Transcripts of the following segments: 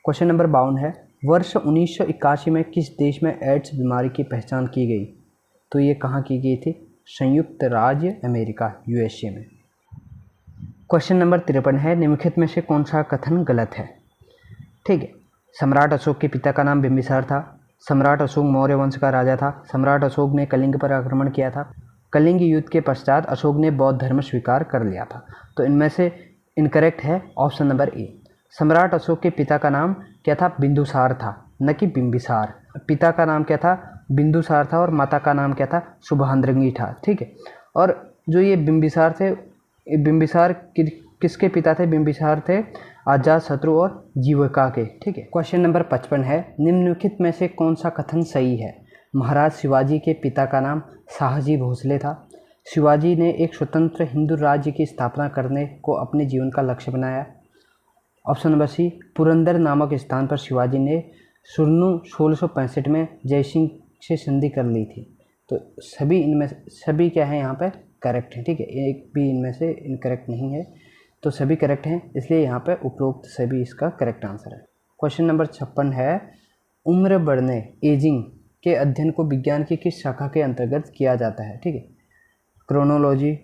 Question number 52 है, वर्ष 1981 में किस देश में एड्स बीमारी की पहचान की गई? तो ये कहाँ की गई थी? संयुक्त राज्य अमेरिका, यूएसए में। क्वेश्चन नंबर 53 है, निम्नलिखित में से कौन सा कथन गलत है? ठीक है, सम्राट अशोक के पिता का नाम बिंबिसार था। सम्राट अशोक मौर्य वंश का राजा था। सम्राट अशोक ने कलिंग पर आक्रमण किया था। कलिंग युद्ध के पश्चात अशोक ने बौद्ध धर्म स्वीकार कर लिया था। तो इनमें से इनकरेक्ट है ऑप्शन नंबर ए। सम्राट अशोक के पिता का नाम क्या था? बिंदुसार था, न कि बिंबिसार। पिता का नाम क्या था? बिंदुसार था और माता का नाम क्या था? शुभांद्रंगी था। ठीक है, और जो ये बिंबिसार थे, बिंबिसार किसके पिता थे? बिंबिसार थे अजातशत्रु और जीविका के। ठीक है, क्वेश्चन नंबर 55 है, निम्नलिखित में से कौन सा कथन सही है? महाराज शिवाजी के पिता का नाम शाहजी भोसले था। शिवाजी ने एक स्वतंत्र हिंदू राज्य की स्थापना करने को अपने जीवन का लक्ष्य बनाया। ऑप्शन नंबर सी, पुरंदर नामक स्थान पर शिवाजी ने सुरनू 1665 में जयसिंह से संधि कर ली थी। तो सभी इनमें सभी क्या है यहाँ पे? करेक्ट है। ठीक है, एक भी इनमें से इनकरेक्ट नहीं है, तो सभी करेक्ट हैं, इसलिए यहाँ पे उपरोक्त सभी इसका करेक्ट आंसर है। क्वेश्चन नंबर 56 है, उम्र बढ़ने एजिंग के अध्ययन को विज्ञान की किस शाखा के अंतर्गत किया जाता है? ठीक है, क्रोनोलॉजी,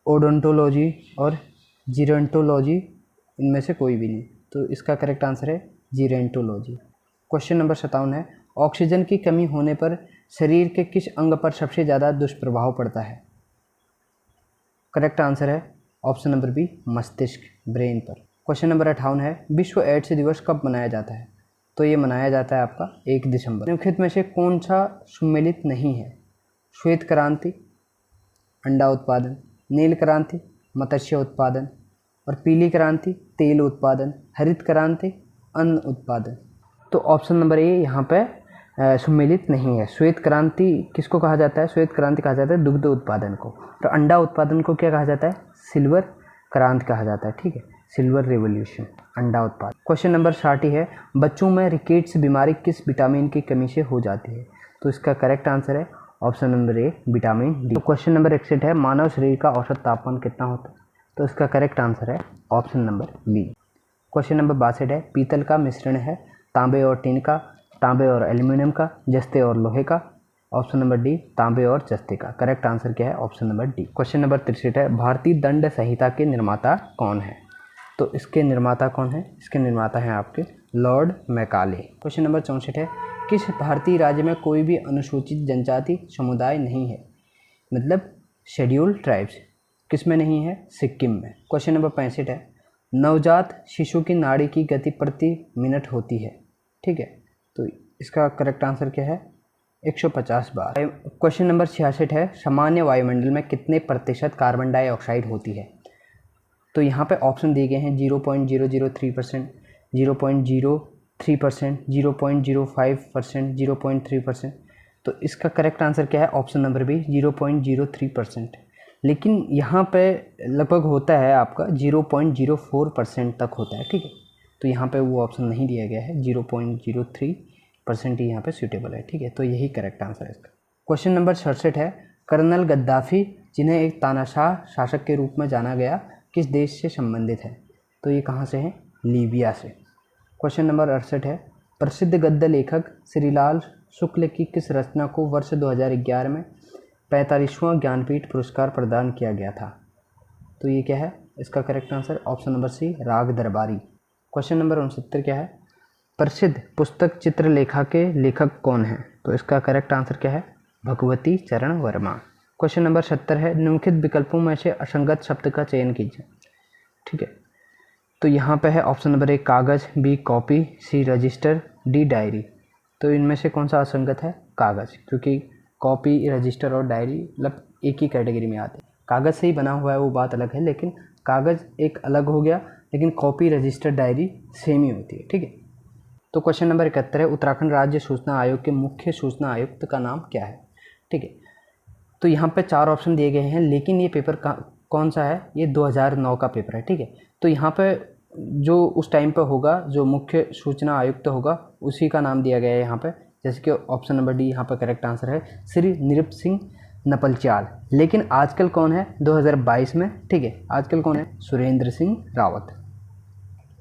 ओडोंटोलॉजी और जीरेंटोलॉजी, इनमें से कोई भी नहीं, तो इसका करेक्ट आंसर है जीरेंटोलॉजी। क्वेश्चन नंबर 57 है, ऑक्सीजन की कमी होने पर शरीर के किस अंग पर सबसे ज़्यादा दुष्प्रभाव पड़ता है? करेक्ट आंसर है ऑप्शन नंबर बी, मस्तिष्क, ब्रेन पर। क्वेश्चन नंबर 58 है, विश्व एड्स दिवस कब मनाया जाता है? तो ये मनाया जाता है आपका 1 दिसंबर। निम्नलिखित में से कौन सा सम्मिलित नहीं है? श्वेत क्रांति, अंडा उत्पादन, नील क्रांति, मत्स्य उत्पादन, और पीली क्रांति, तेल उत्पादन, हरित क्रांति, अन्न उत्पादन। तो ऑप्शन नंबर ए यहाँ पे सम्मिलित नहीं है। श्वेत क्रांति किसको कहा जाता है? श्वेत क्रांति कहा जाता है दुग्ध उत्पादन को, और अंडा उत्पादन को क्या कहा जाता है? सिल्वर क्रांति कहा जाता है। ठीक है, सिल्वर रिवॉल्यूशन, अंडा उत्पादन। क्वेश्चन नंबर 60 है, बच्चों में रिकेट्स बीमारी किस विटामिन की कमी से हो जाती है? तो इसका करेक्ट आंसर है option number A, vitamin D. तो क्वेश्चन नंबर 61 है, मानव शरीर का औसत तापमान कितना होता है? तो इसका करेक्ट आंसर है option number B. Question number 62 है, पीतल का मिश्रण है तांबे और टीन का, तांबे और एल्यूमिनियम का, जस्ते और लोहे का। ऑप्शन नंबर डी, तांबे और जस्ते का। करेक्ट आंसर क्या है? Option number D. Question number 63 है, भारतीय दंड संहिता के निर्माता कौन है? तो इसके निर्माता कौन है? इसके निर्माता हैं आपके लॉर्ड मैकाले। क्वेश्चन नंबर 64 है, किस भारतीय राज्य में कोई भी अनुसूचित जनजाति समुदाय नहीं है? मतलब शेड्यूल्ड ट्राइब्स, किस में नहीं है? सिक्किम में। क्वेश्चन नंबर 65 है, नवजात शिशु की नाड़ी की गति प्रति मिनट होती है। ठीक है, तो इसका करेक्ट आंसर क्या है? 150 बार। क्वेश्चन नंबर 66 है, सामान्य वायुमंडल में कितने प्रतिशत कार्बन डाइऑक्साइड होती है? तो यहाँ पे ऑप्शन दिए गए हैं 0.003%, 0.03%, 0.05%, 0.3%। तो इसका करेक्ट आंसर क्या है? Option number B, 0.03%। लेकिन यहाँ पे लगभग होता है आपका 0.04% तक होता है। ठीक है, तो यहाँ पे वो ऑप्शन नहीं दिया गया है, 0.03% ही यहाँ पे सूटेबल है। ठीक है, तो यही करेक्ट आंसर है इसका। क्वेश्चन नंबर 67 है, कर्नल गद्दाफी जिन्हें एक तानाशाह शासक के रूप में जाना गया किस देश से संबंधित है? तो ये कहाँ से है? लीबिया से। क्वेश्चन नंबर 68 है, प्रसिद्ध गद्य लेखक श्रीलाल शुक्ल की किस रचना को वर्ष 2011 में 45वां ज्ञानपीठ पुरस्कार प्रदान किया गया था? तो ये क्या है? इसका correct answer option number C, raag Darbari. Question number 69 क्या है, प्रसिद्ध पुस्तक चित्रलेखा के लेखक कौन हैं? तो इसका करेक्ट आंसर क्या है? भगवती चरण वर्मा। क्वेश्चन नंबर 70 है, निम्नलिखित विकल्पों में से असंगत शब्द का चयन कीजिए। ठीक है, तो यहाँ पे है ऑप्शन नंबर ए कागज़, B copy, C register, D diary. तो इनमें से कौन सा असंगत है? कागज़, क्योंकि कॉपी, रजिस्टर और डायरी मतलब एक ही कैटेगरी में आते हैं। कागज़ से ही बना हुआ है वो बात अलग है, लेकिन कागज़ एक अलग हो गया, लेकिन कॉपी, रजिस्टर, डायरी सेम ही होती है। ठीक है, तो क्वेश्चन नंबर 71 है, उत्तराखंड राज्य सूचना आयोग के मुख्य सूचना आयुक्त का नाम क्या है? ठीक है, तो यहाँ पे 4 ऑप्शन दिए गए हैं, लेकिन ये पेपर कौन सा है? ये 2009 का पेपर है। ठीक है, तो यहाँ पे जो उस टाइम पे होगा, जो मुख्य सूचना आयुक्त होगा, उसी का नाम दिया गया है यहाँ पे। जैसे कि ऑप्शन नंबर डी यहाँ पे करेक्ट आंसर है, श्री नृप सिंह नपलचाल। लेकिन आजकल कौन है 2022 में? ठीक है, आजकल कौन है? सुरेंद्र सिंह रावत।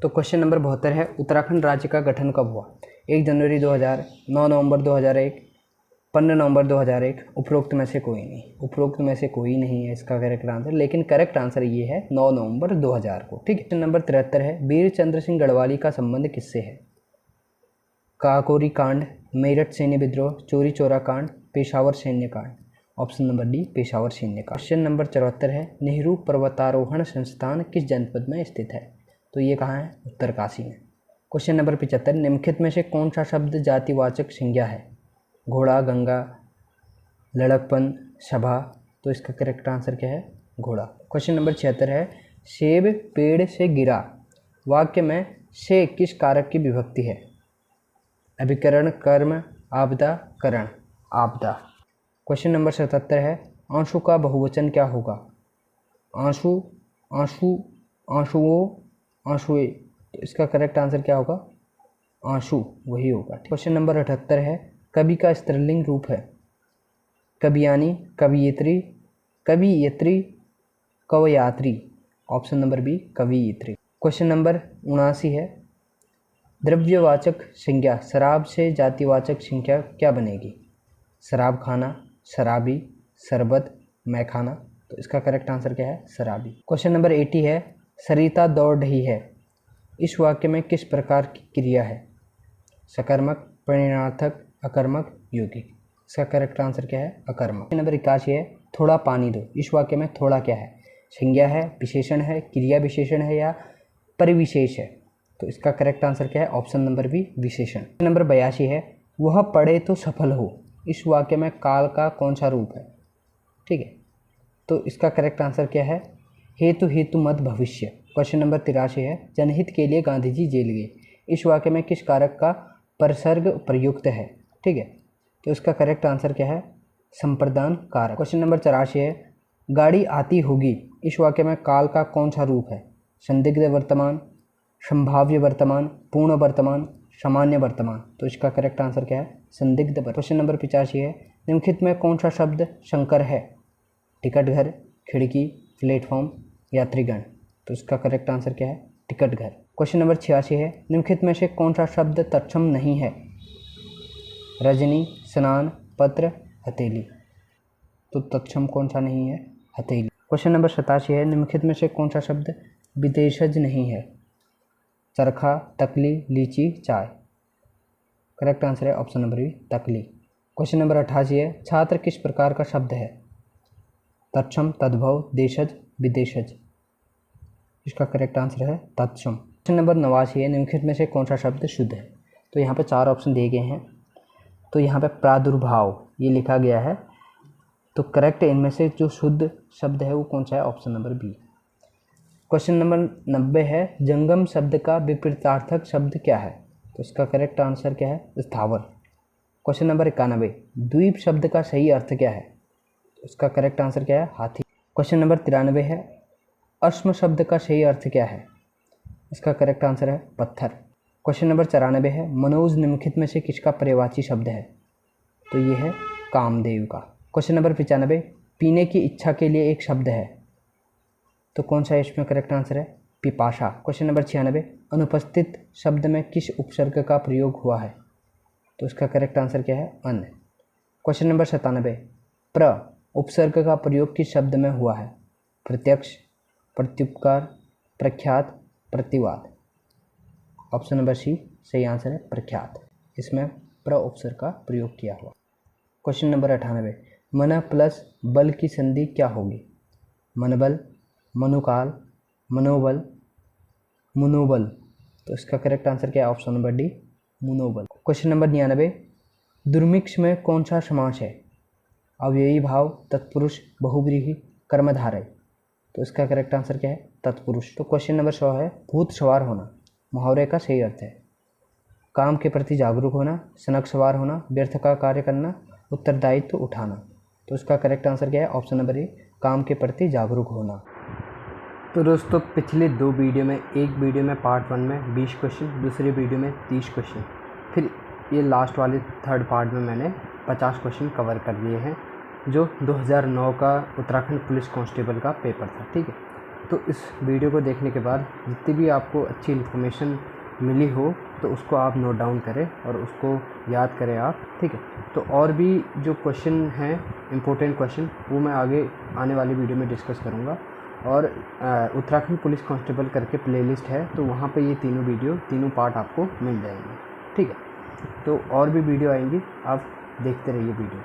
तो क्वेश्चन नंबर 72 है, उत्तराखंड राज्य का गठन कब हुआ? 1 जनवरी 2000, 9 नवंबर 2001, 15 नवंबर 2001, उपरोक्त में से कोई नहीं। उपरोक्त में से कोई नहीं है इसका करेक्ट आंसर, लेकिन करेक्ट आंसर ये है 9 नवंबर 2000 को। ठीक है। क्वेश्चन नंबर 73 है, वीर चंद्र सिंह गढ़वाली का संबंध किससे है? काकोरी कांड, मेरठ सैन्य विद्रोह, चोरी चौरा कांड, पेशावर सैन्य कांड। ऑप्शन नंबर डी, पेशावर सैन्य कांड। क्वेश्चन नंबर 74 है, नेहरू पर्वतारोहण संस्थान किस जनपद में स्थित है? तो ये कहाँ है? उत्तरकाशी में। क्वेश्चन नंबर 75, निम्नलिखित में से कौन सा शब्द जातिवाचक संज्ञा है? घोड़ा, गंगा, लड़कपन, सभा। तो इसका करेक्ट आंसर क्या है? घोड़ा। क्वेश्चन नंबर 76 है, सेब पेड़ से गिरा वाक्य में से किस कारक की विभक्ति है? अभिकरण, कर्म, आपदा, करण। आपदा। क्वेश्चन नंबर 77 है, आंसू का बहुवचन क्या होगा? आंसू, आंसू, आंसुओं, आंसुए। तो इसका करेक्ट आंसर क्या होगा? आंसू, वही होगा। क्वेश्चन नंबर 78 है, कवि का स्त्रीलिंग रूप है? कवियानी, कवियत्री, कवियत्री, कवयात्री। ऑप्शन नंबर बी, कवियत्री। क्वेश्चन नंबर 79 है, द्रव्यवाचक संज्ञा शराब से जातिवाचक संज्ञा क्या बनेगी? शराब खाना, शराबी, शरबत, मैखाना। तो इसका करेक्ट आंसर क्या है? शराबी। क्वेश्चन नंबर 80 है, सरिता दौड़ रही है इस वाक्य में किस प्रकार की क्रिया है? सकर्मक, परिणार्थक, अकर्मक, यौगिक। इसका करेक्ट आंसर क्या है? अकर्मक। क्वेश्चन नंबर 81 है, थोड़ा पानी दो इस वाक्य में थोड़ा क्या है? संज्ञा है, विशेषण है, क्रिया विशेषण है या परिविशेष है? तो इसका करेक्ट आंसर क्या है? ऑप्शन नंबर बी, विशेषण। नंबर 82 है, वह पढ़े तो सफल हो इस वाक्य में काल का कौन सा रूप है? ठीक है। तो इसका करेक्ट आंसर क्या है? हेतु हेतु मत भविष्य। क्वेश्चन नंबर 83 है, जनहित के लिए गांधी जी जेल गए इस वाक्य में किस कारक का परसर्ग प्रयुक्त है? ठीक है। तो इसका करेक्ट आंसर क्या है? संप्रदान कारक। क्वेश्चन नंबर 84 है, गाड़ी आती होगी इस वाक्य में काल का कौन सा रूप है? संदिग्ध वर्तमान, संभाव्य वर्तमान, पूर्ण वर्तमान, सामान्य वर्तमान। तो इसका करेक्ट आंसर क्या है? संदिग्ध वर्तमान। क्वेश्चन नंबर 85 है, निम्नलिखित में कौन सा शब्द संकर है? टिकट घर, खिड़की, प्लेटफॉर्म, यात्रीगण। तो इसका करेक्ट आंसर क्या है? टिकट घर। क्वेश्चन नंबर 86 है, निम्नलिखित में से कौन सा शब्द तत्सम नहीं है? रजनी, स्नान, पत्र, हथेली। तो तत्सम कौन सा नहीं है? हथेली। क्वेश्चन नंबर 87 है, निम्नलिखित में से कौन सा शब्द विदेशज नहीं है? चरखा, तकली, लीची, चाय। करेक्ट आंसर है ऑप्शन नंबर बी, तकली। क्वेश्चन नंबर 88 है, छात्र किस प्रकार का शब्द है? तत्सम, तद्भव, देशज, विदेशज। इसका करेक्ट आंसर है तत्सम। क्वेश्चन नंबर 89 है, निम्नलिखित में से कौन सा शब्द शुद्ध है? तो यहाँ पे 4 ऑप्शन दिए गए हैं। तो यहाँ पे प्रादुर्भाव ये लिखा गया है, तो करेक्ट इनमें से जो शुद्ध शब्द है वो कौन सा है? Option number B. Question number 90 है, जंगम शब्द का विपरीतार्थक शब्द क्या है? तो इसका करेक्ट आंसर क्या है? स्थावर। क्वेश्चन नंबर 91, द्वीप शब्द का सही अर्थ क्या है? तो इसका करेक्ट आंसर क्या है? हाथी। क्वेश्चन नंबर 93 है, अश्म शब्द का सही अर्थ क्या है? इसका करेक्ट आंसर है पत्थर। क्वेश्चन नंबर 94 है, मनोज निम्नलिखित में से किसका पर्यायवाची शब्द है? तो ये है कामदेव का। क्वेश्चन नंबर 95, पीने की इच्छा के लिए एक शब्द है, तो कौन सा इसमें करेक्ट आंसर है? पिपाशा। क्वेश्चन नंबर 96, अनुपस्थित शब्द में किस उपसर्ग का प्रयोग हुआ है? तो इसका करेक्ट आंसर क्या है? अन। क्वेश्चन नंबर 97, प्र उपसर्ग का प्रयोग किस शब्द में हुआ है? प्रत्यक्ष, प्रत्युपकार, प्रख्यात, प्रतिवाद। ऑप्शन नंबर सी सही आंसर है प्रख्यात। इसमें प्र उपसर्ग का प्रयोग किया हुआ। क्वेश्चन नंबर 98, मन प्लस बल की संधि क्या होगी? मनबल, मनुकाल, मनोबल, मुनोबल। तो इसका करेक्ट आंसर क्या है? ऑप्शन नंबर डी, मुनोबल। क्वेश्चन नंबर 99, दुर्मिक्ष में कौन सा समास है? अव्ययी भाव, तत्पुरुष, बहुव्रीहि, कर्मधारय। तो इसका करेक्ट आंसर क्या है? तत्पुरुष। तो क्वेश्चन नंबर 100 है, भूत सवार होना मुहावरे का सही अर्थ है? काम के प्रति जागरूक होना, सनक सवार होना, व्यर्थ का कार्य करना, उत्तरदायित्व उठाना। तो इसका करेक्ट आंसर क्या है? ऑप्शन नंबर ए, काम के प्रति जागरूक होना। तो दोस्तों पिछले 2 वीडियो में, एक वीडियो में पार्ट 1 में 20 क्वेश्चन, दूसरी वीडियो में 30 क्वेश्चन, फिर ये लास्ट वाले थर्ड पार्ट में मैंने 50 क्वेश्चन कवर कर लिए हैं, जो 2009 का उत्तराखंड पुलिस कांस्टेबल का पेपर था। ठीक है, तो इस वीडियो को देखने के बाद जितनी भी आपको अच्छी इन्फॉर्मेशन मिली हो तो उसको आप नोट डाउन करें और उसको याद करें आप, ठीक है। तो और भी जो क्वेश्चन हैं इम्पोर्टेंट क्वेश्चन वो मैं आगे आने वाली वीडियो में डिस्कस करूँगा। और उत्तराखंड पुलिस कांस्टेबल करके प्लेलिस्ट है, तो वहाँ पे ये तीनों वीडियो, तीनों पार्ट आपको मिल जाएंगे, ठीक है। तो और भी वीडियो आएंगी, आप देखते रहिए वीडियो।